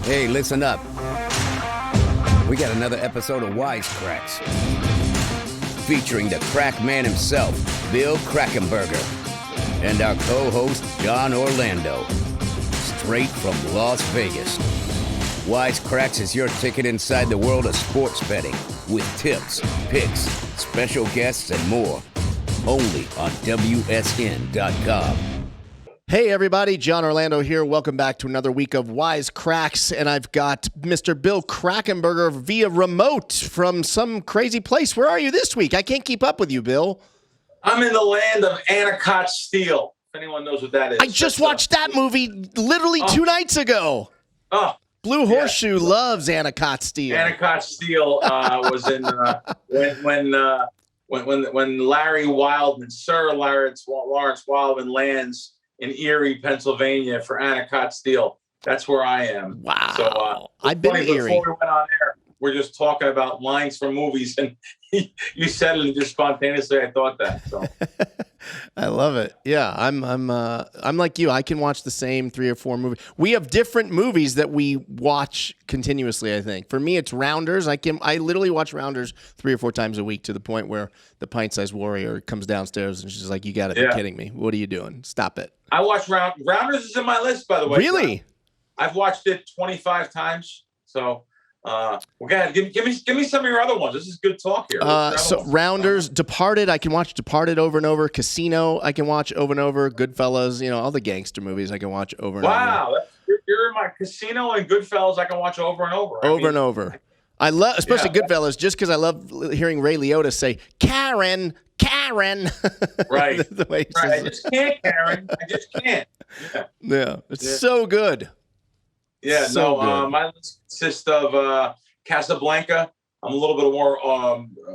Hey, listen up. We got another episode of Wise Kracks, featuring the crack man himself, Bill Krackenberger, and our co-host, John Orlando, straight from Las Vegas. Wise Kracks is your ticket inside the world of sports betting, with tips, picks, special guests, and more. Only on WSN.com. Hey everybody, John Orlando here. Welcome back to another week of Wise Kracks, and I've got Mr. Bill Krackenberger via remote from some crazy place. Where are you this week? I can't keep up with you, Bill. I'm in the land of Anacott Steel. If anyone knows what that is. I just watched that movie literally 2 nights ago. Blue Horseshoe loves Anacott Steel. Anacott Steel was in when Larry Wildman, Sir Lawrence Wildman lands in Erie, Pennsylvania for Anacott Steel. That's where I am. Wow. So I've been to Erie. Before we went on air, we're just talking about lines from movies, and you said it and just spontaneously I thought that. So I love it. Yeah, I'm like you. I can watch the same 3 or 4 movies. We have different movies that we watch continuously, I think. For me, it's Rounders. I literally watch Rounders 3 or 4 times a week, to the point where the pint-sized warrior comes downstairs and she's like, "You got to be kidding me. What are you doing? Stop it." I watch Rounders is in my list, by the way. Really? I've watched it 25 times. So well, go ahead. Give me some of your other ones. This is good talk here. So Rounders, Departed, I can watch Departed over and over. Casino, I can watch over and over. Goodfellas, all the gangster movies I can watch over and over. Wow, you're in my Casino and Goodfellas. I can watch over and over. And over. I love, especially Goodfellas, just because I love hearing Ray Liotta say Karen. Right. The way he right. says I just can't, Karen. I just can't. Yeah. It's so good. Yeah, so good. My list consists of Casablanca. I'm a little bit more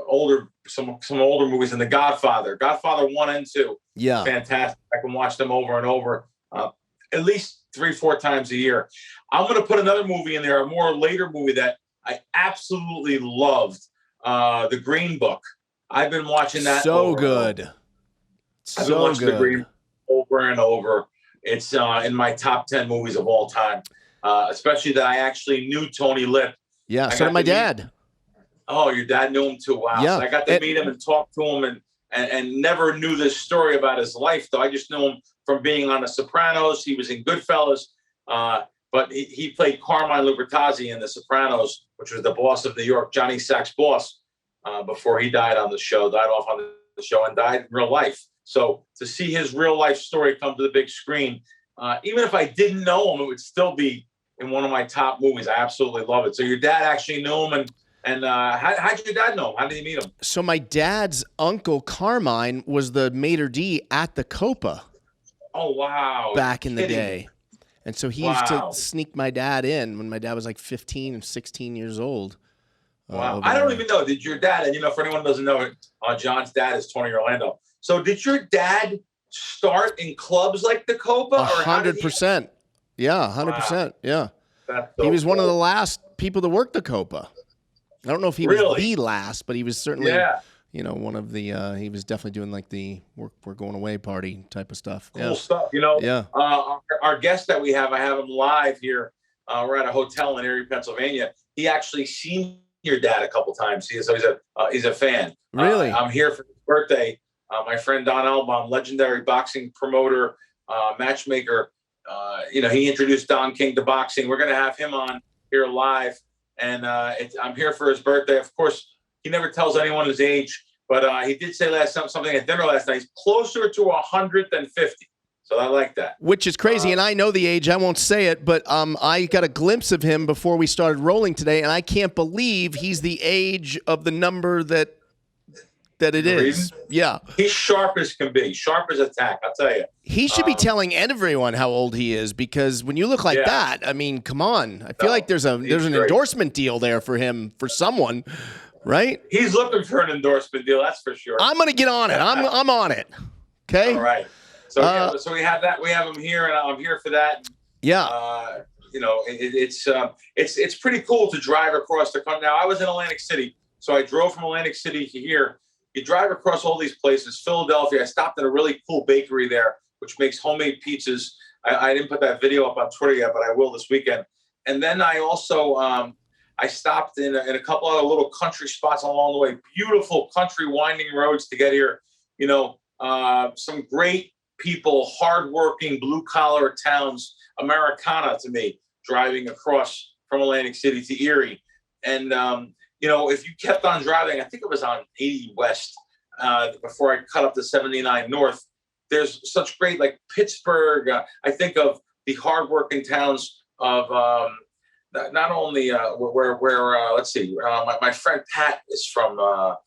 older, some older movies, and The Godfather. Godfather 1 and 2. Yeah. Fantastic. I can watch them over and over, at least 3-4 times a year. I'm going to put another movie in there, a more later movie that I absolutely loved, The Green Book. I've been watching that. So good. I've been watching The Green Book over and over. It's in my top 10 movies of all time. Especially that I actually knew Tony Lip. Yeah, so did my dad. Oh, your dad knew him too. Wow. Yeah. So I got to meet him and talk to him and never knew this story about his life, though. I just knew him from being on The Sopranos. He was in Goodfellas. But he played Carmine Lubertazzi in The Sopranos, which was the boss of New York, Johnny Sack's boss, before he died off on the show and died in real life. So to see his real life story come to the big screen, even if I didn't know him, it would still be in one of my top movies. I absolutely love it. So your dad actually knew him, and how did your dad know him? How did you meet him? So my dad's uncle Carmine was the maitre d' at the Copa. Oh wow! Back in the day, and so he used to sneak my dad in when my dad was like 15 and 16 years old. Wow! I don't even know. Did your dad? And for anyone who doesn't know it, John's dad is Tony Orlando. So did your dad start in clubs like the Copa? 100%. Yeah, 100%. Yeah. He was one of the last people to work the Copa. I don't know if he was the last, but he was certainly, one of the, he was definitely doing like the we're going away party type of stuff. Cool stuff. Our guest that I have him live here. We're at a hotel in Erie, Pennsylvania. He actually seen your dad a couple times. He's a fan. Really? I'm here for his birthday. My friend Don Elbaum, legendary boxing promoter, matchmaker. He introduced Don King to boxing. We're going to have him on here live. And I'm here for his birthday. Of course, he never tells anyone his age, but he did say something at dinner last night. He's closer to 100 than 50. So I like that. Which is crazy. And I know the age. I won't say it, but I got a glimpse of him before we started rolling today. And I can't believe he's the age of the number that it is. Yeah. He's sharp as can be. Sharp as a tack, I'll tell you. He should be telling everyone how old he is, because when you look like that, I mean, come on. I feel like there's an endorsement deal there for him, for someone, right? He's looking for an endorsement deal, that's for sure. I'm going to get on it. I'm on it. Okay? All right. So so we have that. We have him here, and I'm here for that. Yeah. It's pretty cool to drive across the country. Now, I was in Atlantic City, so I drove from Atlantic City to here. You drive across all these places. Philadelphia, I stopped at a really cool bakery there, which makes homemade pizzas. I didn't put that video up on Twitter yet, but I will this weekend. And then I also I stopped in a couple other little country spots along the way. Beautiful country winding roads to get here. Some great people, hardworking blue collar towns, Americana to me, driving across from Atlantic City to Erie. And if you kept on driving, I think it was on 80 West before I cut up to 79 North. There's such great, like Pittsburgh. I think of the hardworking towns of not only where let's see, my friend Pat is from a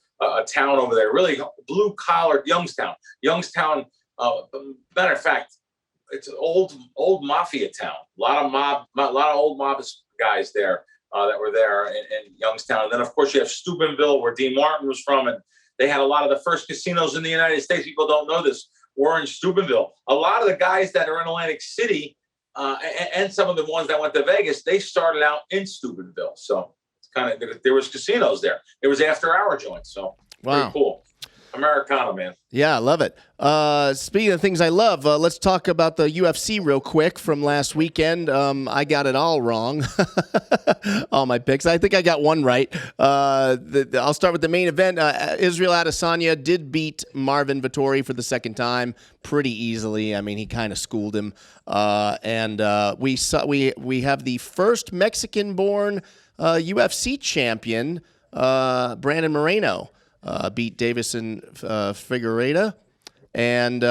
town over there, really blue collar, Youngstown. Matter of fact, it's an old mafia town. A lot of old mob guys there that were there in Youngstown. And then of course you have Steubenville, where Dean Martin was from, and they had a lot of the first casinos in the United States. People don't know this. Were in Steubenville. A lot of the guys that are in Atlantic City and some of the ones that went to Vegas, they started out in Steubenville. So it's kind of, there was casinos there. It was after-hour joints. So wow. Pretty cool. Americana, man. Yeah, I love it. Speaking of things I love, let's talk about the UFC real quick from last weekend. I got it all wrong. All my picks. I think I got one right. I'll start with the main event. Israel Adesanya did beat Marvin Vettori for the second time pretty easily. I mean, he kind of schooled him. And we have the first Mexican-born UFC champion, Brandon Moreno. Beat Davison Figueiredo. And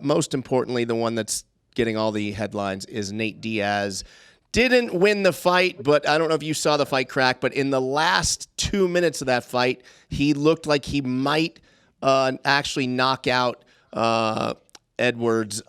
most importantly, the one that's getting all the headlines is Nate Diaz. Didn't win the fight, but I don't know if you saw the fight, Crack, but in the last 2 minutes of that fight, he looked like he might actually knock out Edwards.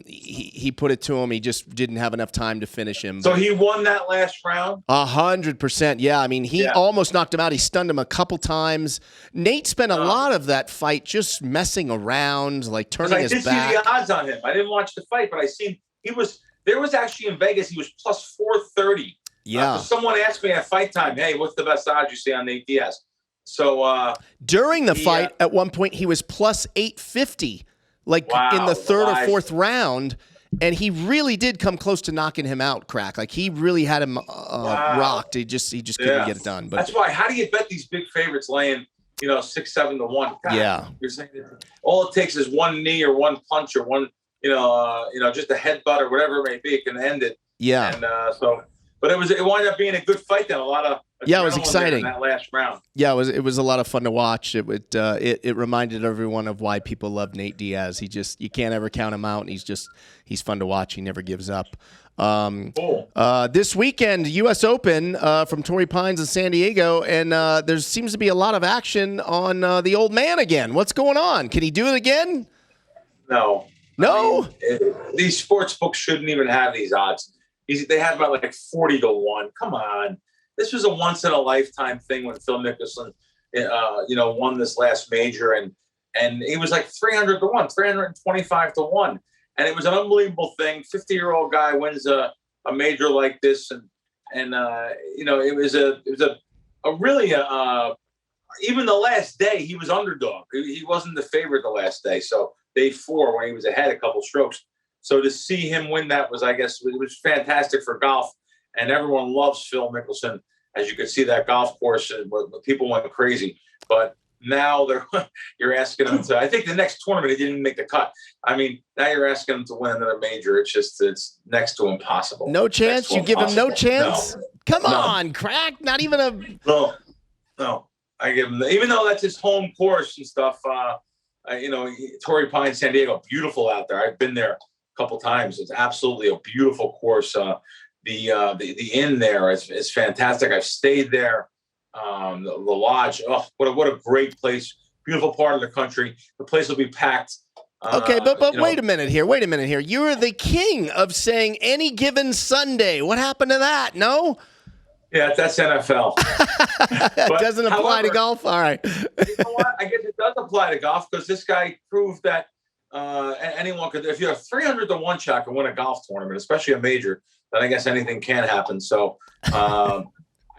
He put it to him. He just didn't have enough time to finish him. So he won that last round? 100%. Yeah. I mean, he almost knocked him out. He stunned him a couple times. Nate spent a lot of that fight just messing around, like turning his back. I did see the odds on him. I didn't watch the fight, but I seen there was actually in Vegas, he was plus 430. Yeah. Someone asked me at fight time, hey, what's the best odds you see on Nate Diaz? So during the fight, at one point, he was plus 850. In the third or fourth round, and he really did come close to knocking him out, Crack. Like, he really had him rocked. He just couldn't get it done. But that's why. How do you bet these big favorites laying, 6-7 to 1? God, yeah. You're saying all it takes is one knee or one punch or one, just a headbutt or whatever it may be. It can end it. Yeah. And but it wound up being a good fight then. A lot of it was exciting in that last round. Yeah, it was a lot of fun to watch. It reminded everyone of why people love Nate Diaz. You can't ever count him out. And he's fun to watch. He never gives up. Cool. This weekend, U.S. Open from Torrey Pines in San Diego, and there seems to be a lot of action on the old man again. What's going on? Can he do it again? No. No. These sports books shouldn't even have these odds. They have about like 40 to 1. Come on. This was a once in a lifetime thing when Phil Mickelson, won this last major, and he was like 300 to 1, 325 to 1. And it was an unbelievable thing. 50-year-old guy wins a major like this. And it was a really, even the last day he was underdog. He wasn't the favorite the last day. So day 4 when he was ahead a couple strokes. So to see him win that was, I guess, it was fantastic for golf. And everyone loves Phil Mickelson. As you could see, that golf course, and people went crazy. But now you're asking him to. I think the next tournament he didn't make the cut. I mean, now you're asking him to win another major. It's next to impossible. No chance. You give him no chance. No. Come on, Crack. Not even a. No. I give him even though that's his home course and stuff. Torrey Pines, San Diego, beautiful out there. I've been there a couple times. It's absolutely a beautiful course. The inn there is fantastic. I've stayed there. The lodge. Oh, what a great place. Beautiful part of the country. The place will be packed. Okay, but wait a minute here. You're the king of saying any given Sunday. What happened to that? No? Yeah, that's NFL. It doesn't apply to golf? All right. You know what? I guess it does apply to golf because this guy proved that anyone could. If you have 300 to 1 shot to win a golf tournament, especially a major, then I guess anything can happen. So I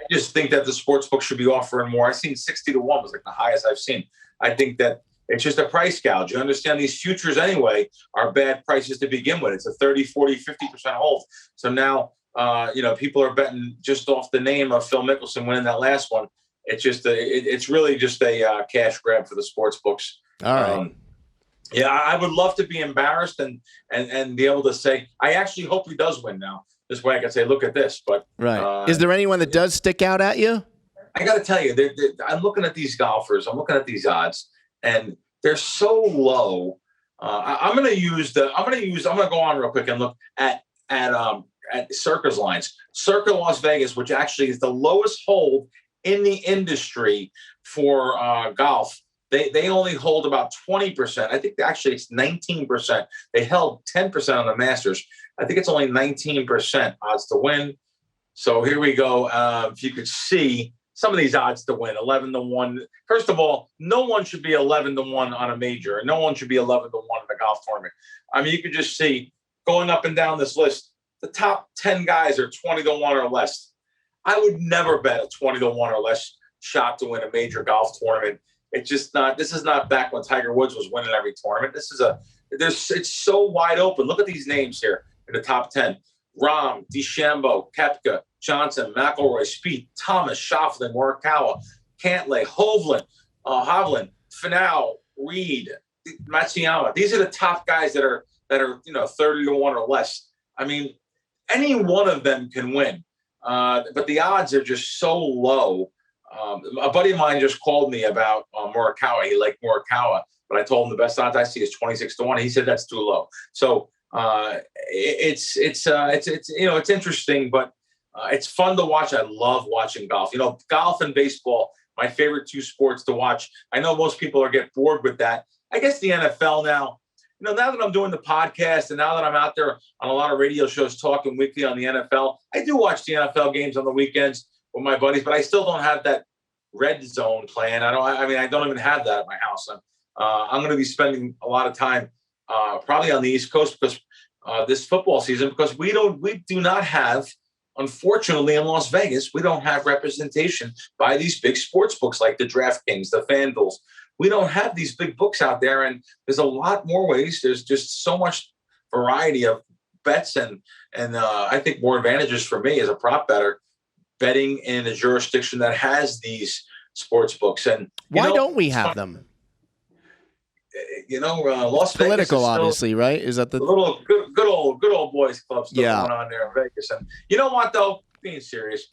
just think that the sports book should be offering more. I've seen 60 to 1 was like the highest I've seen. I think that it's just a price gouge. You understand these futures anyway are bad prices to begin with. It's a 30, 40, 50% hold. So now people are betting just off the name of Phil Mickelson winning that last one. It's just it's really just a cash grab for the sports books. All right. Yeah, I would love to be embarrassed and be able to say, I actually hope he does win now. This way I can say, look at this. But right. Is there anyone that does stick out at you? I got to tell you, I'm looking at these golfers. I'm looking at these odds, and they're so low. I'm going to go on real quick and look at Circa's lines. Circa Las Vegas, which actually is the lowest hold in the industry for golf. They only hold about 20%. I think actually it's 19%. They held 10% on the Masters. I think it's only 19% odds to win. So here we go. If you could see some of these odds to win, 11-1. First of all, no one should be 11-1 on a major. No one should be 11-1 in a golf tournament. I mean, you could just see going up and down this list, the top 10 guys are 20-1 or less. I would never bet a 20-1 or less shot to win a major golf tournament. It's just not. This is not back when Tiger Woods was winning every tournament. It's so wide open. Look at these names here in the top 10: Rahm, DeChambeau, Koepka, Johnson, McIlroy, Spieth, Thomas, Schauffele, Morikawa, Cantlay, Hovland, Finau, Reed, Marciano. These are the top guys that are 30-1 or less. I mean, any one of them can win, but the odds are just so low. A buddy of mine just called me about Morikawa. He liked Morikawa, but I told him the best odds I see is 26-1. He said that's too low. So it's interesting, but it's fun to watch. I love watching golf. Golf and baseball, my favorite two sports to watch. I know most people are getting bored with that. I guess the NFL now. Now that I'm doing the podcast and now that I'm out there on a lot of radio shows talking weekly on the NFL, I do watch the NFL games on the weekends with my buddies, but I still don't have that red zone plan. I don't even have that at my house. I'm going to be spending a lot of time probably on the East Coast because this football season, because we do not have, unfortunately, in Las Vegas, we don't have representation by these big sports books like the DraftKings, the FanDuels. We don't have these big books out there, and there's a lot more ways. There's just so much variety of bets, and I think more advantages for me as a prop bettor betting in a jurisdiction that has these sports books. And why don't we have them? Las Vegas political, obviously, right? Is that the little good old boys club stuff going on there in Vegas? And you know what, though, being serious,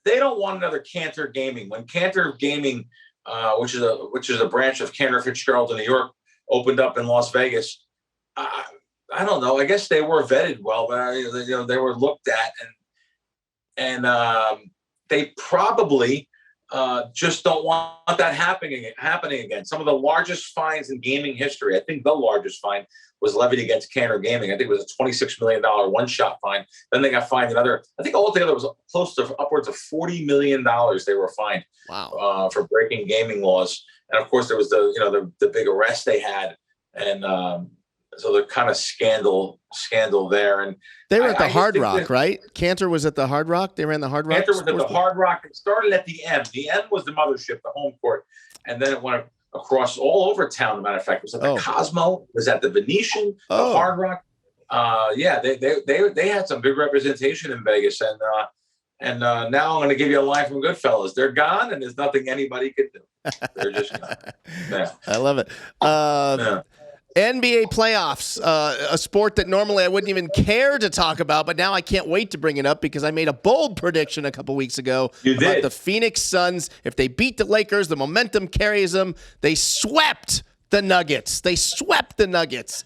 they don't want another Cantor Gaming. When Cantor Gaming, which is a branch of Cantor Fitzgerald in New York, opened up in Las Vegas, I don't know. I guess they were vetted well, but they were looked at, and they probably just don't want that happening again. Some of the largest fines in gaming history, I think the largest fine was levied against Cantor Gaming. I think it was a $26 million one-shot fine. Then they got fined another, I think altogether was close to upwards of $40 million they were fined. Wow. For breaking gaming laws. And of course there was the big arrest they had. And so the kind of scandal there. And they were at the Hard Rock, right? Cantor was at the Hard Rock. They ran the Hard Rock. Cantor was at the Hard Rock. It started at the M. The M was the mothership, the home court, and then it went across all over town. As a matter of fact, it was at the Cosmo. It was at the Venetian, the Hard Rock. They had some big representation in Vegas, and now I'm going to give you a line from Goodfellas. They're gone, and there's nothing anybody could do. They're just gone. Yeah. I love it. NBA playoffs, a sport that normally I wouldn't even care to talk about, but now I can't wait to bring it up because I made a bold prediction a couple weeks ago about the Phoenix Suns. If they beat the Lakers, the momentum carries them. They swept the Nuggets.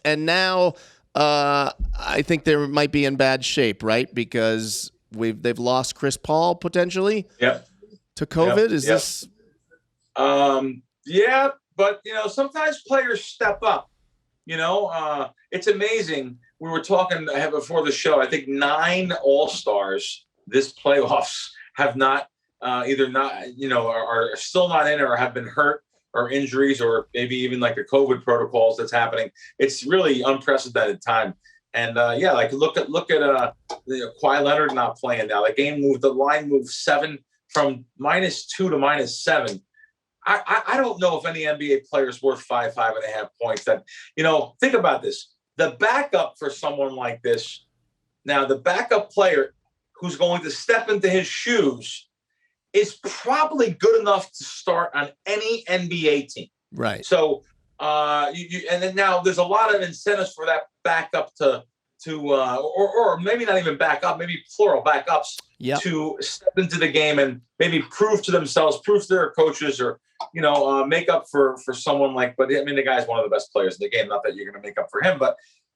And now I think they might be in bad shape, right? Because they've lost Chris Paul potentially to COVID. Is this? Yeah, but sometimes players step up. It's amazing. We were talking before the show. I think 9 All-Stars this playoffs have not are still not in or have been hurt or injuries or maybe even like the COVID protocols that's happening. It's really unprecedented time. And look at Kawhi Leonard not playing now. The line moved 7 from -2 to -7. I don't know if any NBA player is worth 5.5 points. That, think about this. The backup for someone like this, now the backup player, who's going to step into his shoes is probably good enough to start on any NBA team. Right. So, and then now there's a lot of incentives for that backup or maybe not even backup, maybe plural backups to step into the game and maybe prove to themselves, prove to their coaches, or make up for someone but I mean, the guy's one of the best players in the game. Not that you're going to make up for him, but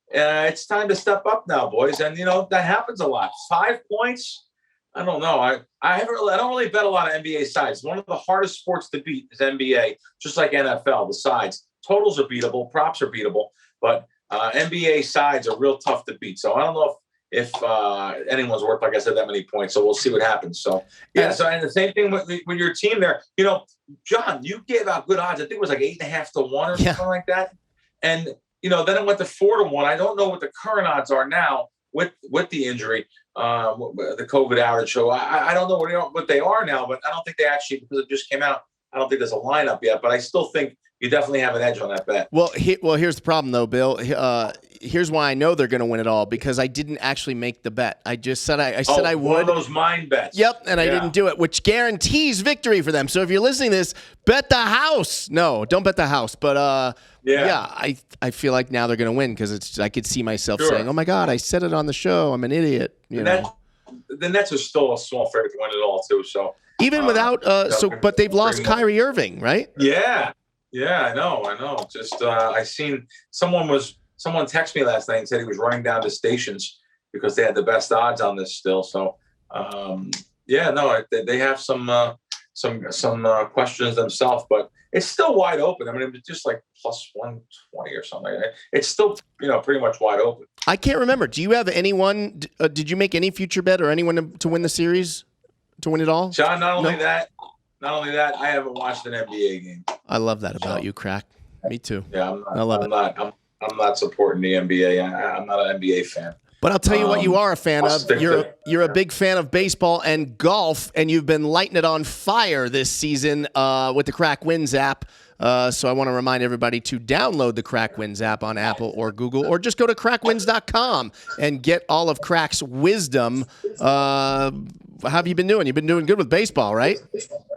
it's time to step up now, boys. And that happens a lot. 5 points. I don't know. I don't really bet a lot of NBA sides. One of the hardest sports to beat is NBA, just like NFL. The sides, totals are beatable, props are beatable, but NBA sides are real tough to beat. So I don't know if anyone's worth, like I said, that many points. So we'll see what happens. So So and the same thing with your team there. John, you gave out good odds. I think it was like 8.5 to 1 or something like that. And then it went to 4 to 1. I don't know what the current odds are now with the injury, the COVID outage. So I don't know what they are now, but I don't think they actually, because it just came out, I don't think there's a lineup yet. But I still think you definitely have an edge on that bet. Well, here's the problem, though, Bill. Here's why I know they're going to win it all, because I didn't actually make the bet. I just said I would. One of those mind bets. Yep, and I didn't do it, which guarantees victory for them. So if you're listening to this, bet the house. No, don't bet the house. But I feel like now they're going to win, because I could see myself saying, "Oh my God, I said it on the show. I'm an idiot." The Nets are still a small favorite to win it all too. So even without but they've lost Kyrie Irving, right? Yeah, I know. Just I seen someone texted me last night and said he was running down to stations because they had the best odds on this still. So they have some questions themselves, but it's still wide open. I mean, it's just like plus 120 or something. It's still pretty much wide open. I can't remember. Do you have anyone? Did you make any future bet or anyone to win the series, to win it all? John, not only that, I haven't watched an NBA game. I love that about you, Crack. Me too. Yeah, I'm not supporting the NBA. I'm not an NBA fan. But I'll tell you what you are a fan of. You're a big fan of baseball and golf, and you've been lighting it on fire this season with the Crack Wins app. So I want to remind everybody to download the Crack Wins app on Apple or Google, or just go to crackwins.com and get all of Crack's wisdom. How have you been doing? You've been doing good with baseball, right?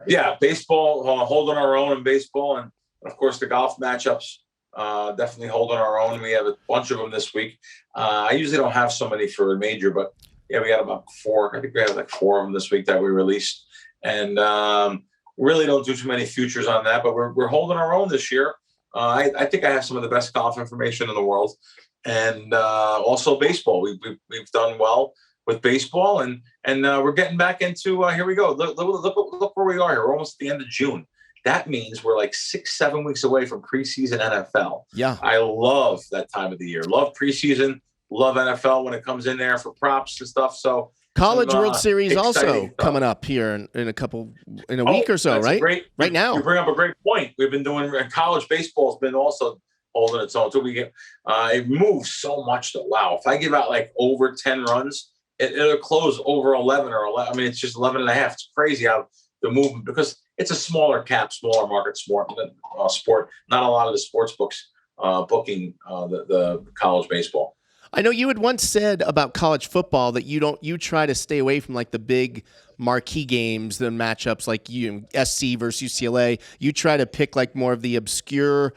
Yeah, baseball, holding our own in baseball, and of course the golf matchups. Definitely holding our own. We have a bunch of them this week. I usually don't have so many for a major, but we got about 4. I think we have like 4 of them this week that we released, and really don't do too many futures on that. But we're holding our own this year. I think I have some of the best golf information in the world, and also baseball. We've done well with baseball, and we're getting back into. Here we go. Look where we are here. We're almost at the end of June. That means we're like 6-7 weeks away from preseason NFL. Yeah. I love that time of the year. Love preseason. Love NFL when it comes in there for props and stuff. So College World Series also coming up here in a week or so, right? Right now. You bring up a great point. We've been doing college baseball has been also holding its own. So it moves so much though. Wow. If I give out like over 10 runs, it'll close over 11 or 11. I mean, it's just 11 and a half. It's crazy how the movement, because it's a smaller market sport. Not a lot of the sports books booking the college baseball. I know you had once said about college football that you try to stay away from like the big marquee games, the matchups like SC versus UCLA. You try to pick like more of the obscure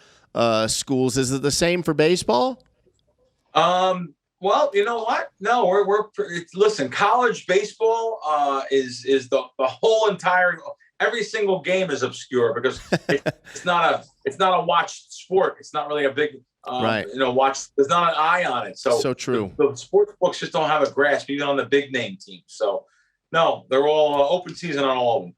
schools. Is it the same for baseball? Well, you know what? No, listen, college baseball is the whole entire. Every single game is obscure because it's not a watched sport. It's not really a big watch. There's not an eye on it. So true. The sports books just don't have a grasp even on the big name teams. So no, they're all open season on all of them.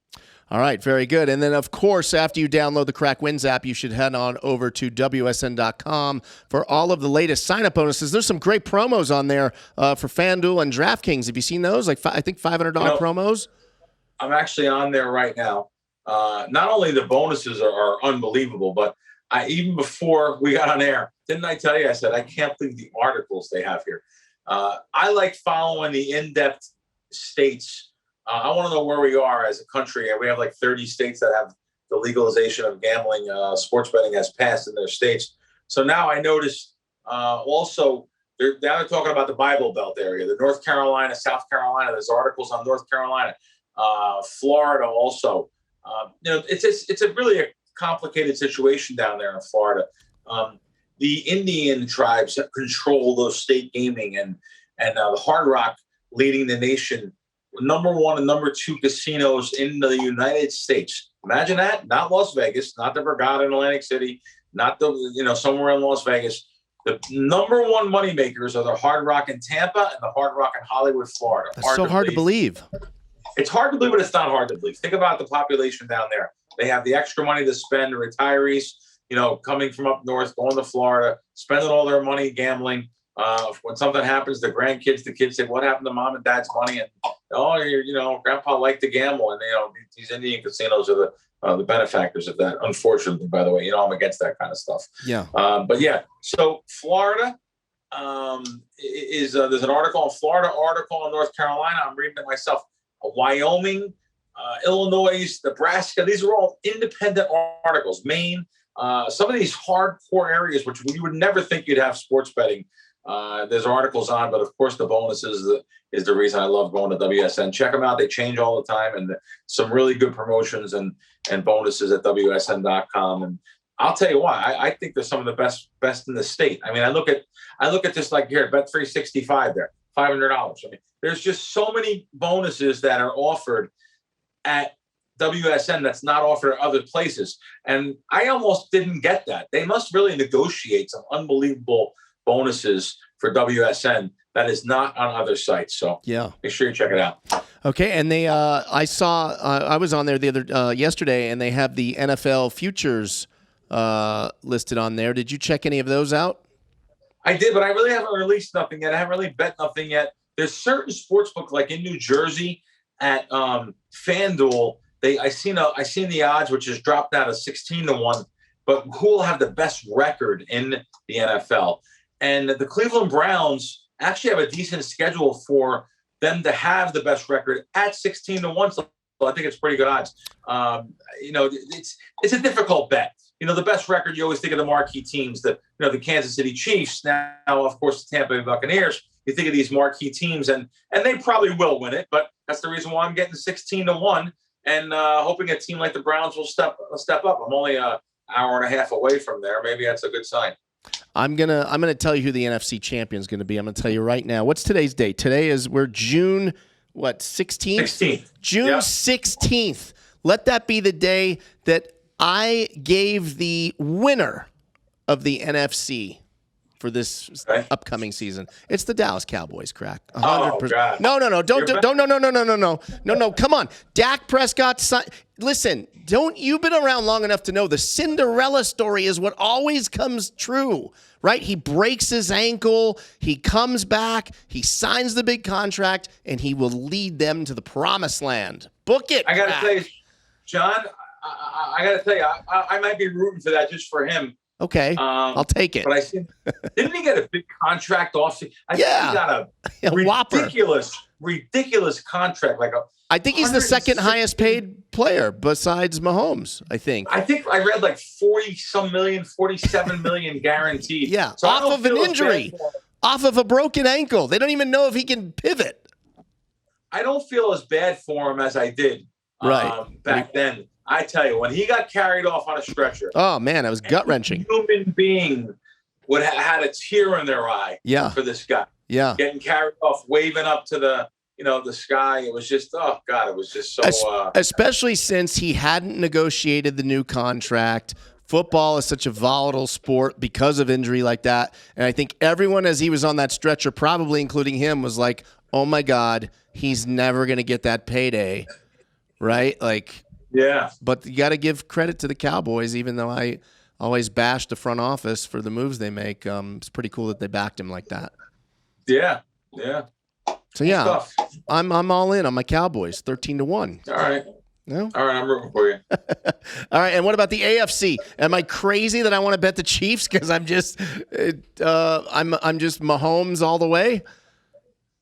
All right, very good. And then, of course, after you download the Crack Wins app, you should head on over to WSN.com for all of the latest sign-up bonuses. There's some great promos on there for FanDuel and DraftKings. Have you seen those? Like, I think $500 promos? I'm actually on there right now. Not only the bonuses are unbelievable, but even before we got on air, didn't I tell you? I said, I can't believe the articles they have here. I like following the in-depth states. I want to know where we are as a country. We have like 30 states that have the legalization of gambling. Sports betting has passed in their states. So now I noticed also they're talking about the Bible Belt area, the North Carolina, South Carolina. There's articles on North Carolina, Florida also. It's a really a complicated situation down there in Florida. The Indian tribes control those state gaming, and the Hard Rock leading the nation, number 1 and number 2 casinos in the United States. Imagine that. Not Las Vegas, not the Borgata in Atlantic City, not the somewhere in Las Vegas. The number 1 moneymakers are the Hard Rock in Tampa and the Hard Rock in Hollywood, Florida. That's so hard to believe. It's hard to believe, but it's not hard to believe. Think about the population down there. They have the extra money to spend, the retirees, coming from up north, going to Florida, spending all their money gambling. When something happens, the grandkids, the kids say, "What happened to mom and dad's money?" And grandpa liked to gamble, and these Indian casinos are the benefactors of that. Unfortunately, by the way, I'm against that kind of stuff. Yeah. But yeah, so Florida is there's an article on Florida, article on North Carolina. I'm reading it myself. Wyoming, Illinois, Nebraska. These are all independent articles. Maine. Some of these hardcore areas, which you would never think you'd have sports betting. There's articles on, but of course the bonuses is the reason I love going to WSN. Check them out. They change all the time, and some really good promotions and bonuses at WSN.com. And I'll tell you why. I think they're some of the best in the state. I mean, I look at this like here, Bet365 there, $500. I mean, there's just so many bonuses that are offered at WSN that's not offered at other places. And I almost didn't get that. They must really negotiate some unbelievable bonuses for WSN that is not on other sites. So yeah, make sure you check it out. Okay, and they I saw I was on there the other yesterday, and they have the NFL futures listed on there. Did you check any of those out? I did, but I really haven't released nothing yet. I haven't really bet nothing yet. There's certain sportsbook like in New Jersey at FanDuel. I seen the odds, which has dropped down to 16-1. But who will have the best record in the NFL? And the Cleveland Browns actually have a decent schedule for them to have the best record at 16-1. So I think it's pretty good odds. It's a difficult bet. The best record, you always think of the marquee teams, the Kansas City Chiefs, now of course the Tampa Bay Buccaneers. You think of these marquee teams, and they probably will win it, but that's the reason why I'm getting 16-1 and hoping a team like the Browns will step up. I'm only an hour and a half away from there. Maybe that's a good sign. I'm gonna tell you who the NFC champion is gonna be. I'm gonna tell you right now. What's today's date? We're June 16th? 16th. June 16th. Let that be the day that I gave the winner of the NFC for this upcoming season. It's the Dallas Cowboys, Crack. 100%. Oh, God. No. No. Come on. Dak Prescott. Listen, you've been around long enough to know the Cinderella story is what always comes true, right? He breaks his ankle, he comes back, he signs the big contract, and he will lead them to the promised land. Book it. I got to say, John, I got to tell you, I might be rooting for that just for him. Okay, I'll take it. But didn't he get a big contract off? I think he got a ridiculous contract. I think he's the second highest paid player besides Mahomes, I think. I think I read like 47 million guaranteed. Yeah, so off of an injury, off of a broken ankle. They don't even know if he can pivot. I don't feel as bad for him as I did back then. I tell you, when he got carried off on a stretcher. Oh, man, that was gut-wrenching. A human being would have had a tear in their eye for this guy. Yeah. Getting carried off, waving up to the sky. It was just, oh, God, it was just so. Especially since he hadn't negotiated the new contract. Football is such a volatile sport because of injury like that. And I think everyone, as he was on that stretcher, probably including him, was like, oh, my God, he's never going to get that payday. Right? Yeah. But you got to give credit to the Cowboys, even though I always bash the front office for the moves they make. It's pretty cool that they backed him like that. Yeah. So, yeah, I'm all in on my Cowboys, 13-1. All right. No? All right, I'm rooting for you. All right, and what about the AFC? Am I crazy that I want to bet the Chiefs because I'm just Mahomes all the way?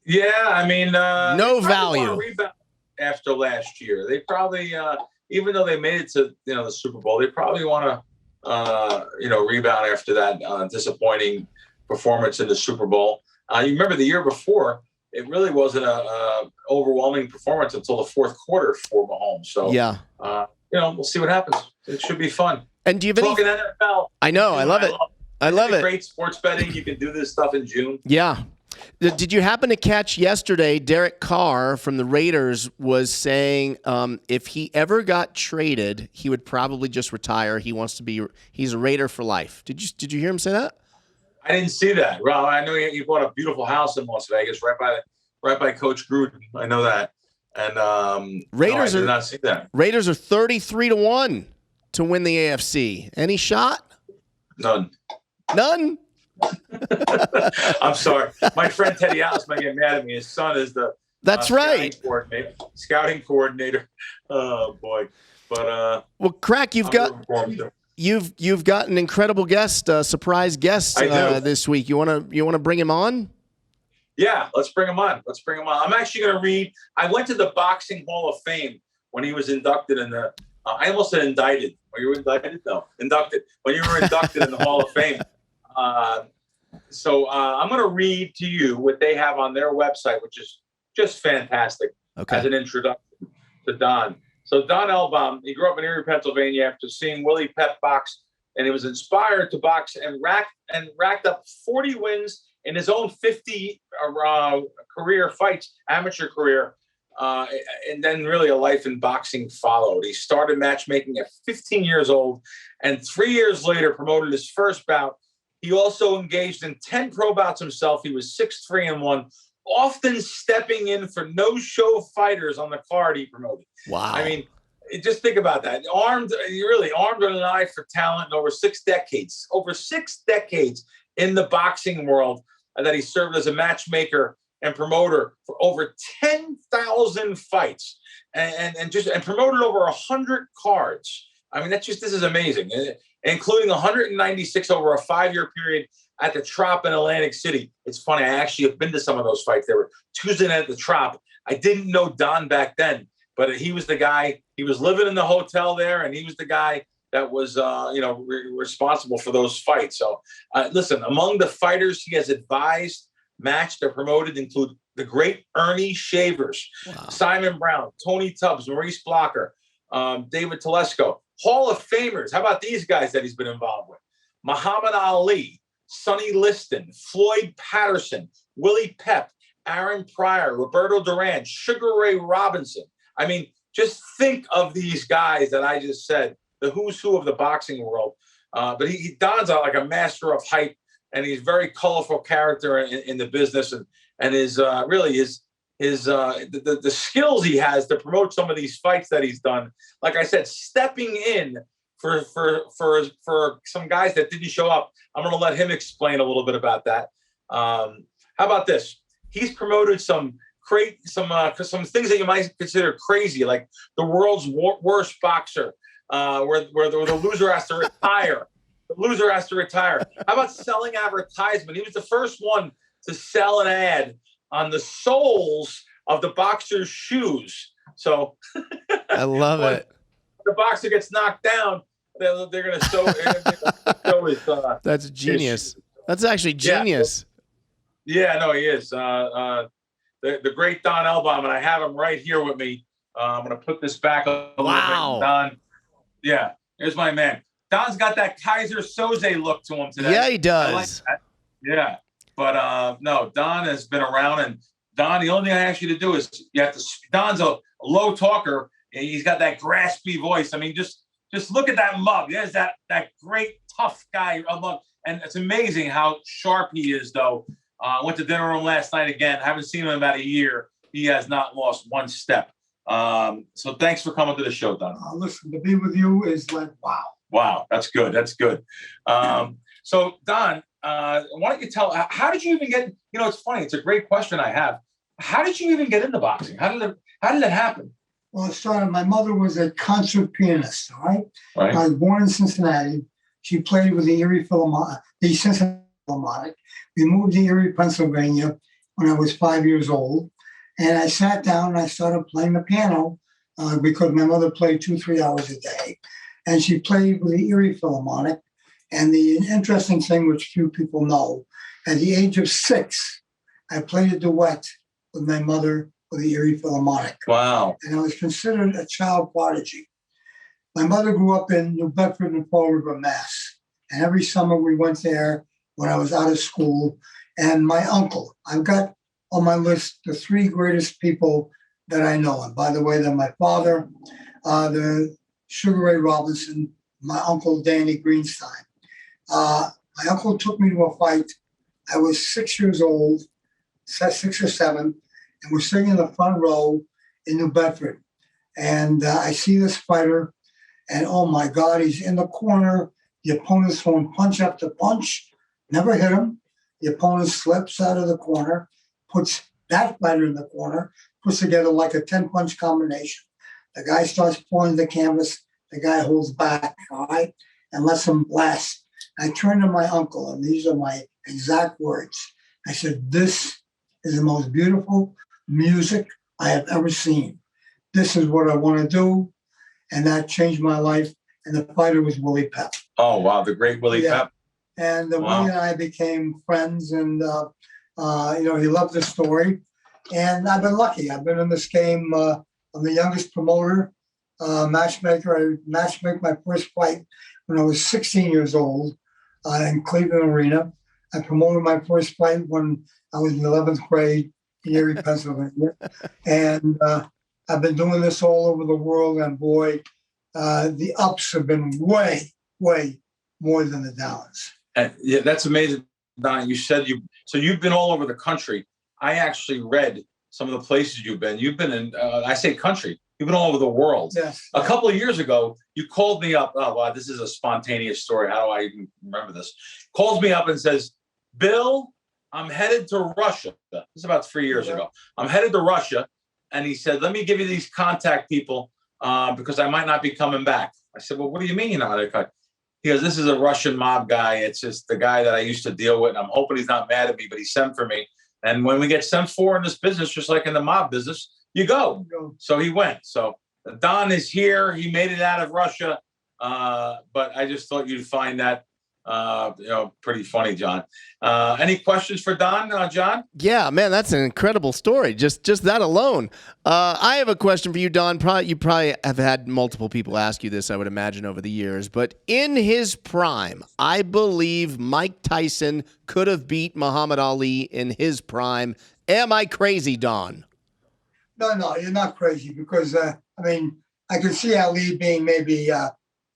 Yeah, I mean, no value. Rebound after last year, they probably, even though they made it to the Super Bowl, they probably want to rebound after that disappointing performance in the Super Bowl. You remember the year before, it really wasn't a overwhelming performance until the fourth quarter for Mahomes. So, yeah, we'll see what happens. It should be fun. And do you have Talking any? NFL. I know. I love it. I love it. Great sports betting. You can do this stuff in June. Yeah. Did you happen to catch yesterday? Derek Carr from the Raiders was saying if he ever got traded, he would probably just retire. He's a Raider for life. Did you hear him say that? I didn't see that. Well, I know he bought a beautiful house in Las Vegas, right by Coach Gruden. I know that. And Raiders I did not see that. Raiders are 33-1 to win the AFC. Any shot? None. I'm sorry. My friend Teddy Atlas might get mad at me. His son is the scouting coordinator. Oh boy. But well, Crack, you've got an incredible guest, surprise guest this week. You wanna bring him on? Yeah, let's bring him on. I'm actually going to read. I went to the Boxing Hall of Fame when he was inducted in the. I almost said indicted. Were you indicted? No, inducted. When you were inducted in the Hall of Fame. So I'm going to read to you what they have on their website, which is just fantastic as an introduction to Don. So Don Elbaum, he grew up in Erie, Pennsylvania after seeing Willie Pep box, and he was inspired to box and racked up 40 wins in his own 50 career fights, amateur career. And then really a life in boxing followed. He started matchmaking at 15 years old, and 3 years later promoted his first bout. He also engaged in 10 pro bouts himself. He was 6-3-1, often stepping in for no-show fighters on the card he promoted. Wow. I mean, just think about that. Armed with an eye for talent in over 6 decades. Over 6 decades in the boxing world that he served as a matchmaker and promoter for over 10,000 fights and promoted over 100 cards. I mean, this is amazing, including 196 over a 5-year period at the Trop in Atlantic City. It's funny. I actually have been to some of those fights. They were Tuesday night at the Trop. I didn't know Don back then, but he was the guy. He was living in the hotel there, and he was the guy that was, responsible for those fights. So, listen, among the fighters he has advised, matched, or promoted include the great Ernie Shavers, Simon Brown, Tony Tubbs, Maurice Blocker, David Telesco. Hall of Famers. How about these guys that he's been involved with? Muhammad Ali, Sonny Liston, Floyd Patterson, Willie Pep, Aaron Pryor, Roberto Duran, Sugar Ray Robinson. I mean, just think of these guys that I just said, the who's who of the boxing world. But Don's like a master of hype, and he's a very colorful character in the business, and his the skills he has to promote some of these fights that he's done. Like I said, stepping in for some guys that didn't show up. I'm going to let him explain a little bit about that. How about this? He's promoted some things that you might consider crazy, like the world's worst boxer, where the loser has to retire. The loser has to retire. How about selling advertisement? He was the first one to sell an ad on the soles of the boxer's shoes. So I love it. The boxer gets knocked down, they're going to show his. That's genius. That's actually genius. Yeah, no, he is. The great Don Elbaum, and I have him right here with me. I'm going to put this back a little bit. Don, yeah, here's my man. Don's got that Kaiser Soze look to him today. Yeah, he does. I like that. Yeah. But no, Don has been around, and Don, the only thing I ask you to do is Don's a low talker, and he's got that graspy voice. I mean, just look at that mug. There's that great tough guy mug, and it's amazing how sharp he is. Though I went to dinner with him last night again. I haven't seen him in about a year. He has not lost one step. So thanks for coming to the show, Don. Listen, to be with you is like wow. Wow, that's good. That's good. So Don. Why don't you tell? How did you even get? It's funny. It's a great question I have. How did you even get into boxing? How did it happen? Well, it started. My mother was a concert pianist. All right. Right. I was born in Cincinnati. She played with the Erie Philharmonic, the Cincinnati Philharmonic. We moved to Erie, Pennsylvania, when I was 5 years old, and I sat down and I started playing the piano because my mother played 2-3 hours a day, and she played with the Erie Philharmonic. And the interesting thing, which few people know, at the age of 6, I played a duet with my mother for the Erie Philharmonic. Wow. And I was considered a child prodigy. My mother grew up in New Bedford and Fall River, Mass. And every summer we went there when I was out of school. And my uncle, I've got on my list the three greatest people that I know. And by the way, they're my father, the Sugar Ray Robinson, my uncle Danny Greenstein. My uncle took me to a fight. I was 6 years old, 6 or 7, and we're sitting in the front row in New Bedford. And I see this fighter, and oh my God, he's in the corner. The opponent's throwing punch after punch, never hit him. The opponent slips out of the corner, puts that fighter in the corner, puts together like a 10-punch combination. The guy starts pulling the canvas. The guy holds back, all right, and lets him blast. I turned to my uncle, and these are my exact words. I said, "This is the most beautiful music I have ever seen. This is what I want to do." And that changed my life. And the fighter was Willie Pep. Oh, wow. The great Willie Pep. And Wow. Willie and I became friends, and he loved the story. And I've been lucky. I've been in this game. I'm the youngest promoter, matchmaker. I matchmaked my first fight when I was 16 years old in Cleveland Arena. I promoted my first fight when I was in 11th grade in Erie, Pennsylvania. And I've been doing this all over the world. And boy, the ups have been way, way more than the downs. Yeah, that's amazing, Don. You said you've been all over the country. I actually read some of the places you've been. You've been in, I say country, you've been all over the world. Yes. A couple of years ago, you called me up. Oh, wow, this is a spontaneous story. How do I even remember this? Calls me up and says, "Bill, I'm headed to Russia." This is about 3 years ago. I'm headed to Russia. And he said, "Let me give you these contact people because I might not be coming back." I said, "Well, what do you mean you're not?" He goes, "This is a Russian mob guy. It's just the guy that I used to deal with. And I'm hoping he's not mad at me, but he sent for me. And when we get sent for in this business, just like in the mob business, you go." So he went. So Don is here. He made it out of Russia. But I just thought you'd find that, pretty funny, John. Any questions for Don, John? Yeah, man, that's an incredible story. Just that alone. I have a question for you, Don. You probably have had multiple people ask you this, I would imagine, over the years. But in his prime, I believe Mike Tyson could have beat Muhammad Ali in his prime. Am I crazy, Don? No, you're not crazy because, I could see Ali being maybe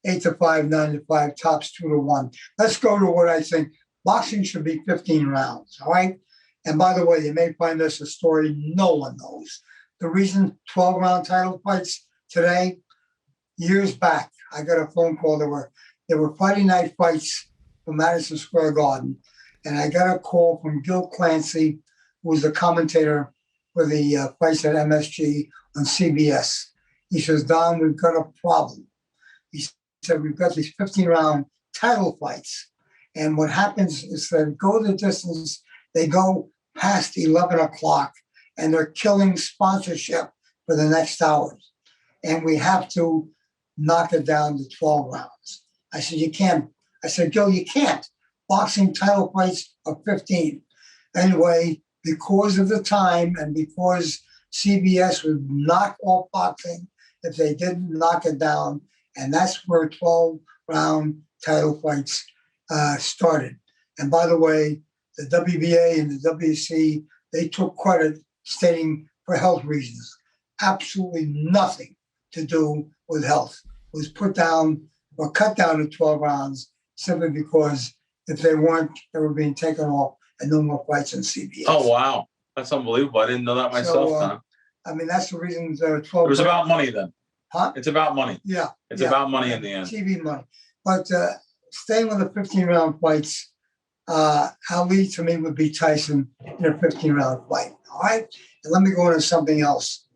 8-5, 9-5, tops 2-1. Let's go to what I think. Boxing should be 15 rounds, all right? And by the way, you may find this a story no one knows. The reason 12-round title fights today, years back, I got a phone call. There were Friday night fights from Madison Square Garden, and I got a call from Gil Clancy, who was the commentator for the fights at MSG on CBS. He says, "Don, we've got a problem." He said, "We've got these 15-round title fights. And what happens is that go the distance, they go past 11 o'clock, and they're killing sponsorship for the next hours. And we have to knock it down to 12 rounds." I said, "You can't." I said, "Gil, you can't. Boxing title fights are 15. Anyway, because of the time and because CBS would knock off boxing if they didn't knock it down, and that's where 12-round title fights started. And by the way, the WBA and the WC, they took credit stating for health reasons. Absolutely nothing to do with health. It was put down or cut down to 12 rounds simply because if they weren't, they were being taken off and no more fights in CBS. Oh, wow. That's unbelievable. I didn't know that myself, Don. That's the reason there are 12. It was about money then. Huh? It's about money. Yeah. It's about money in the end. TV money. But staying with the 15-round fights, Ali to me would be Tyson in a 15-round fight. All right? And let me go into something else.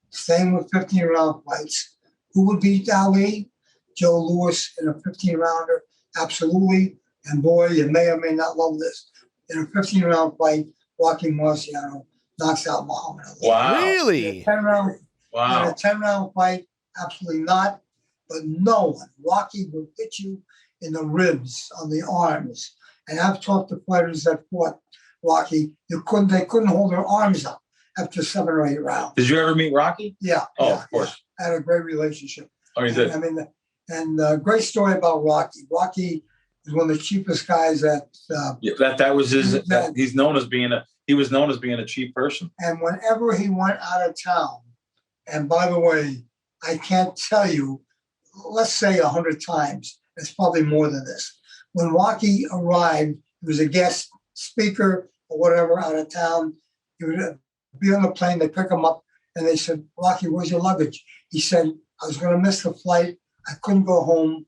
Staying with 15-round fights, who would beat Ali? Joe Louis in a 15-rounder? Absolutely. And boy, you may or may not love this. In a 15-round fight, Joaquin Marciano knocks out Muhammad Ali. Wow. Really? In a 10-round Wow. In a 10-round fight, absolutely not. But no one. Rocky will hit you in the ribs, on the arms. And I've talked to fighters that fought Rocky. They couldn't hold their arms up after 7 or 8 rounds. Did you ever meet Rocky? Yeah. Oh, yeah, of course. Yeah. I had a great relationship. Oh, you did? I mean, great story about Rocky. Rocky is one of the cheapest guys that. That was his. He was known as being a cheap person. And whenever he went out of town, and by the way, I can't tell you, let's say 100 times. It's probably more than this. When Rocky arrived, he was a guest speaker or whatever out of town. He would be on the plane. They pick him up, and they said, "Rocky, where's your luggage?" He said, "I was going to miss the flight. I couldn't go home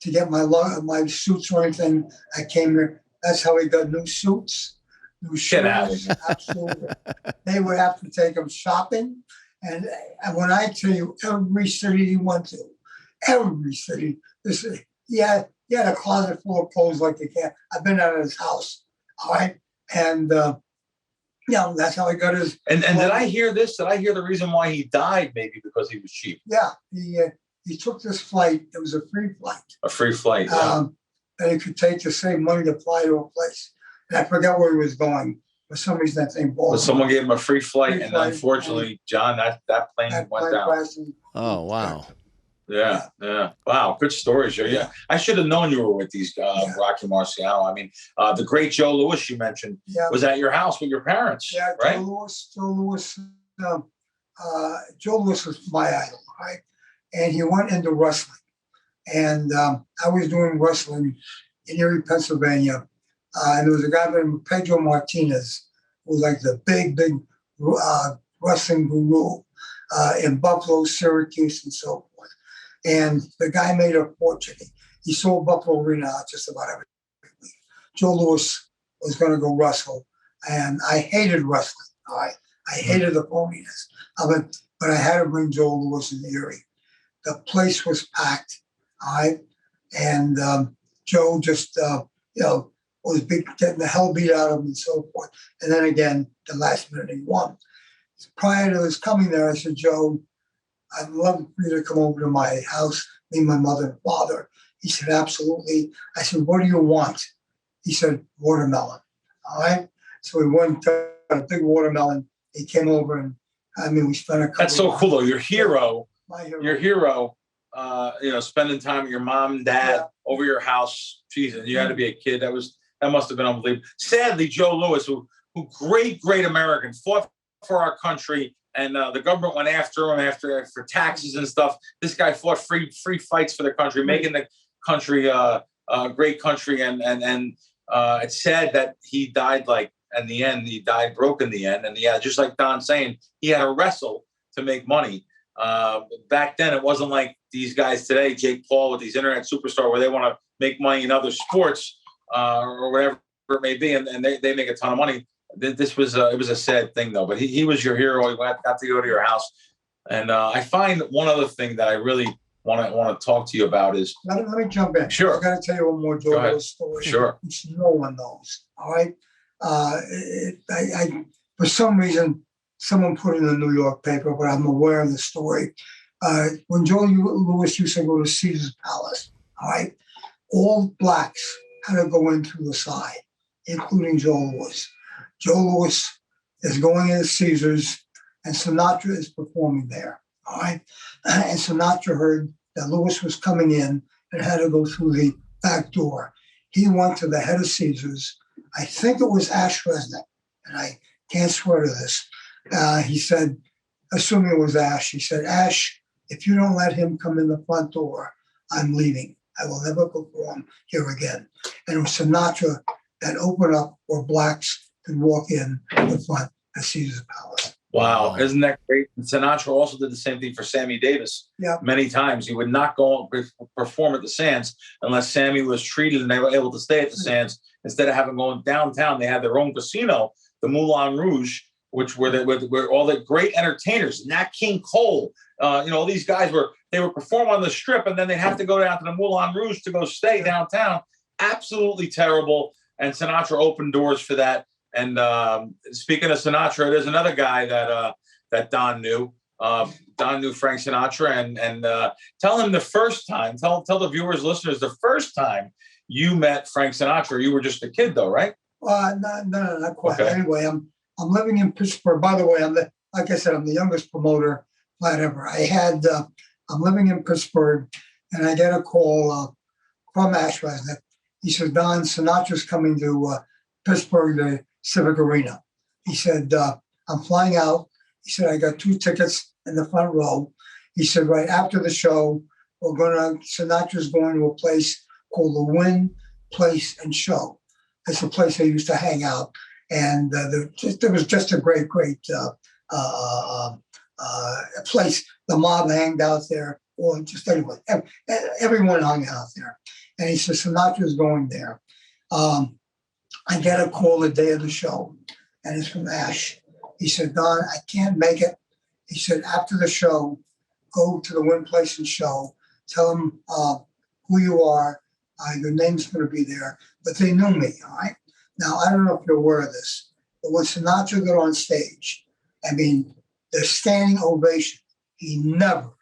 to get my suits or anything. I came here." That's how he got new suits, new shoes. Absolutely. They would have to take him shopping. And when I tell you, every city he went to, every city, he had a closet full of clothes like you can't. I've been out of his house. All right. And, that's how he got his. And did I hear this? Did I hear the reason why he died? Maybe because he was cheap. Yeah. He took this flight. It was a free flight. A free flight. Yeah. That he could take to save money to fly to a place. And I forgot where he was going. For some reason, that thing balled. But someone gave him a free flight, and unfortunately, John, that plane went down. Oh, wow. Yeah. Wow, good stories. Yeah. I should have known you were with these Rocky Marciano. I mean, the great Joe Louis you mentioned was at your house with your parents, right? Joe Louis was my idol, right? And he went into wrestling. And I was doing wrestling in Erie, Pennsylvania. And there was a guy named Pedro Martinez, who was like the big wrestling guru in Buffalo, Syracuse, and so forth. And the guy made a fortune. He sold Buffalo Arena just about every week. Joe Louis was going to go wrestle. And I hated wrestling. All right? I hated the phoniness of it, but I had to bring Joe Louis in Erie. The place was packed. All right. And Joe just, was getting the hell beat out of him and so forth. And then again, the last minute he won. So prior to his coming there, I said, "Joe, I'd love for you to come over to my house, me, my mother and father." He said, "Absolutely." I said, "What do you want?" He said, "Watermelon." All right. So we went to a big watermelon. He came over and we spent a couple. That's so cool though. Your hero. My hero. Your hero. Spending time with your mom and dad over your house. Jesus, you had to be a kid. That must have been unbelievable. Sadly, Joe Louis, who great American, fought for our country, and the government went after him for taxes and stuff. This guy fought free fights for the country, making the country a great country. And it's sad that he died in the end. He died broke in the end. And just like Don's saying, he had to wrestle to make money. Back then, it wasn't like these guys today, Jake Paul with these internet superstars, where they want to make money in other sports or whatever it may be, and they make a ton of money. This was it was a sad thing though, but he was your hero. He got to go to your house, and I find one other thing that I really want to talk to you about is. Let me jump in. Sure. I got to tell you one more Joe Louis story. Sure. Which no one knows. All right. I for some reason. Someone put it in the New York paper, but I'm aware of the story. When Joe Louis used to go to Caesar's Palace, all right, all blacks had to go in through the side, including Joe Louis. Joe Louis is going into Caesar's, and Sinatra is performing there, all right? And Sinatra heard that Louis was coming in and had to go through the back door. He went to the head of Caesar's. I think it was Ash Resnick, and I can't swear to this. He said, assuming it was Ash, he said, "Ash, if you don't let him come in the front door, I'm leaving. I will never perform here again." And it was Sinatra that opened up where blacks could walk in the front of Caesar's Palace. Wow. Isn't that great? And Sinatra also did the same thing for Sammy Davis. Yeah. Many times he would not go perform at the Sands unless Sammy was treated and they were able to stay at the Sands. Instead of having going downtown, they had their own casino, the Moulin Rouge, which were all the great entertainers. Nat King Cole, these guys they would perform on the Strip, and then they'd have to go down to the Moulin Rouge to go stay downtown. Absolutely terrible. And Sinatra opened doors for that. And speaking of Sinatra, there's another guy that Don knew. Don knew Frank Sinatra, and tell him the first time. Tell the viewers, listeners, the first time you met Frank Sinatra. You were just a kid, though, right? No, not quite. Okay. Anyway, I'm living in Pittsburgh. By the way, like I said, I'm the youngest promoter fight ever. I'm living in Pittsburgh, and I get a call from Ash Resnick. He said, Don, Sinatra's coming to Pittsburgh, the Civic Arena. He said, I'm flying out. He said, I got 2 tickets in the front row. He said, right after the show, Sinatra's going to a place called the Wynn Place and Show. It's a place I used to hang out. And there was just a great place. The mob hanged out there, or just anyway, everyone hung out there. And he said, Sinatra's going there. I get a call the day of the show, and it's from Ash. He said, Don, I can't make it. He said, after the show, go to the Wynn Place and Show. Tell them who you are. Your name's going to be there. But they knew me, all right? Now, I don't know if you're aware of this, but when Sinatra got on stage, I mean, the standing ovation, he never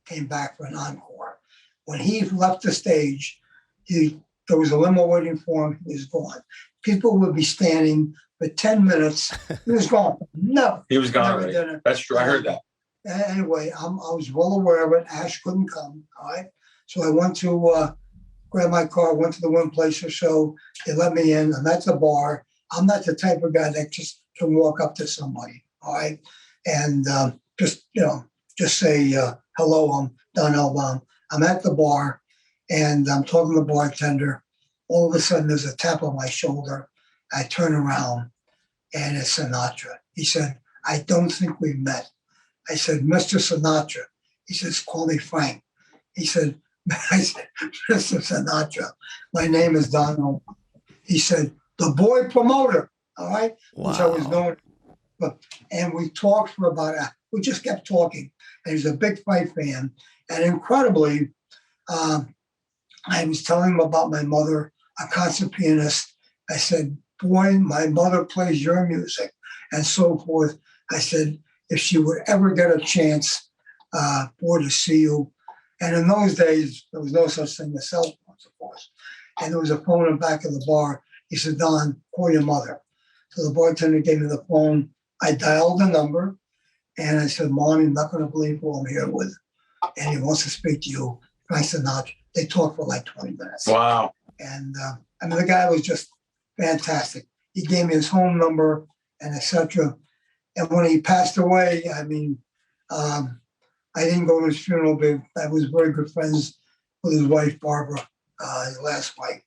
came back for an encore. When he left the stage, there was a limo waiting for him. He was gone. People would be standing for 10 minutes. He was gone. Never. He was gone already. That's true. I heard that. Anyway, I was well aware of it. Ash couldn't come. All right. So I went to grab my car, went to the Wynn Place or Show. They let me in. I'm at the bar. I'm not the type of guy that just can walk up to somebody. All right. And just say, hello, I'm Don Elbaum. I'm at the bar and I'm talking to the bartender. All of a sudden, there's a tap on my shoulder. I turn around and it's Sinatra. He said, I don't think we've met. I said, Mr. Sinatra. He says, call me Frank. He said, I said, Mr. Sinatra, my name is Don Elbaum. He said, the boy promoter, all right? Wow. Which I was known. And we talked for we just kept talking. And he was a big fight fan. And incredibly, I was telling him about my mother, a concert pianist. I said, boy, my mother plays your music, and so forth. I said, if she would ever get a chance, to see you. And in those days, there was no such thing as cell phones, of course. And there was a phone in the back of the bar. He said, Don, call your mother. So the bartender gave me the phone. I dialed the number, and I said, Mom, you're not going to believe who I'm here with. And he wants to speak to you, Frank Sinatra. They talked for like 20 minutes. Wow. And the guy was just fantastic. He gave me his home number and etc. And when he passed away, I didn't go to his funeral, but I was very good friends with his wife, Barbara, his last wife.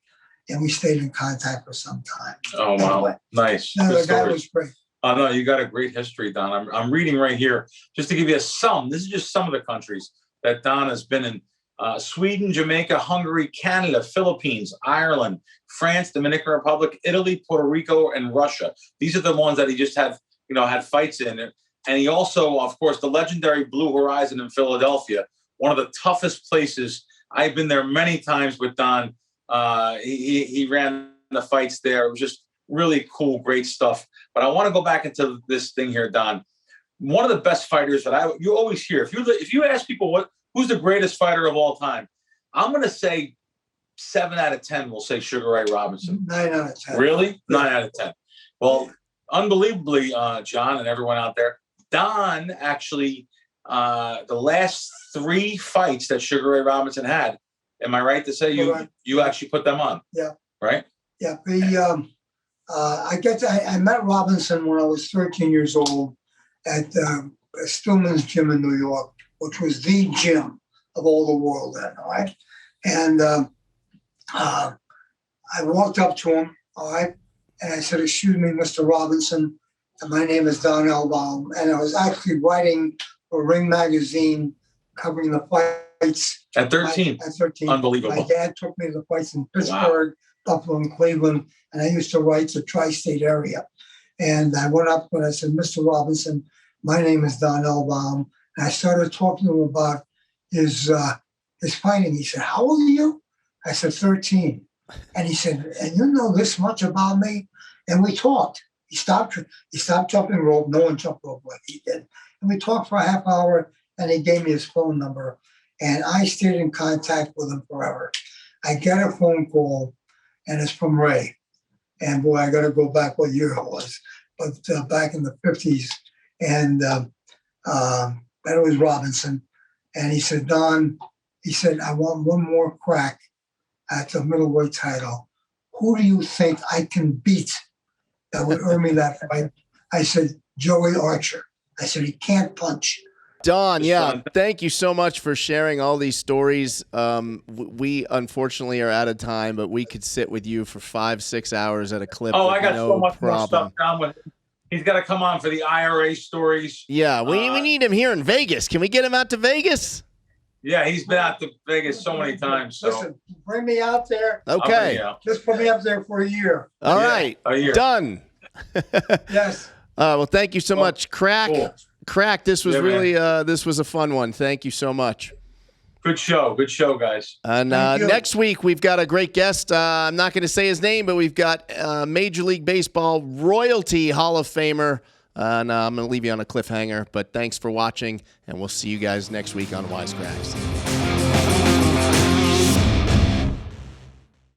And we stayed in contact for some time. Oh, wow. Anyway, nice. The guy was great. Oh, no, you got a great history, Don. I'm reading right here, just to give you this is just some of the countries that Don has been in. Sweden, Jamaica, Hungary, Canada, Philippines, Ireland, France, Dominican Republic, Italy, Puerto Rico, and Russia. These are the ones that he just had fights in. And he also, of course, the legendary Blue Horizon in Philadelphia, one of the toughest places. I've been there many times with Don. He ran the fights there. It was just really cool, great stuff. But I want to go back into this thing here, Don. One of the best fighters that you always hear. If you ask people who's the greatest fighter of all time, I'm going to say 7 out of 10 will say Sugar Ray Robinson. 9 out of 10. Really? 9 out of 10. Well, unbelievably, John and everyone out there, Don actually, the last 3 fights that Sugar Ray Robinson had, am I right to say you actually put them on? Yeah. Right? Yeah. I met Robinson when I was 13 years old at Stillman's Gym in New York, which was the gym of all the world then, all right? And I walked up to him, all right? And I said, excuse me, Mr. Robinson, and my name is Don Elbaum. And I was actually writing for Ring Magazine covering the fights. At 13? At 13. Unbelievable. My dad took me to the fights in Pittsburgh, Buffalo, and Cleveland, and I used to write the tri-state area. And I went up and I said, Mr. Robinson, my name is Don Elbaum. And I started talking to him about his fighting. He said, how old are you? I said, 13. And he said, and you know this much about me? And we talked. He stopped jumping rope. No one jumped rope like he did. And we talked for a half hour, and he gave me his phone number. And I stayed in contact with him forever. I get a phone call, and it's from Ray. And boy, I got to go back what year it was, but back in the 50s. And that was Robinson. And he said, Don, he said, I want one more crack at the middleweight title. Who do you think I can beat that would earn me that fight? I said, Joey Archer. I said, he can't punch. Don, yeah, thank you so much for sharing all these stories. We unfortunately are out of time, but we could sit with you for 5-6 hours at a clip. Oh, I got no so much problem. more stuff down with him. He's got to come on for the IRA stories. Yeah, we need him here in Vegas. Can we get him out to Vegas? Yeah, he's been out to Vegas so many times. So. Listen, bring me out there. Okay. Just put me up there for a year. All right. A year. Done. Yes. Well, thank you so much, Crack. Cool. Crack, this was really this was a fun one. Thank you so much. Good show, guys. And next week we've got a great guest. I'm not going to say his name, but we've got Major League Baseball royalty Hall of Famer. And I'm going to leave you on a cliffhanger. But thanks for watching, and we'll see you guys next week on Wise Kracks.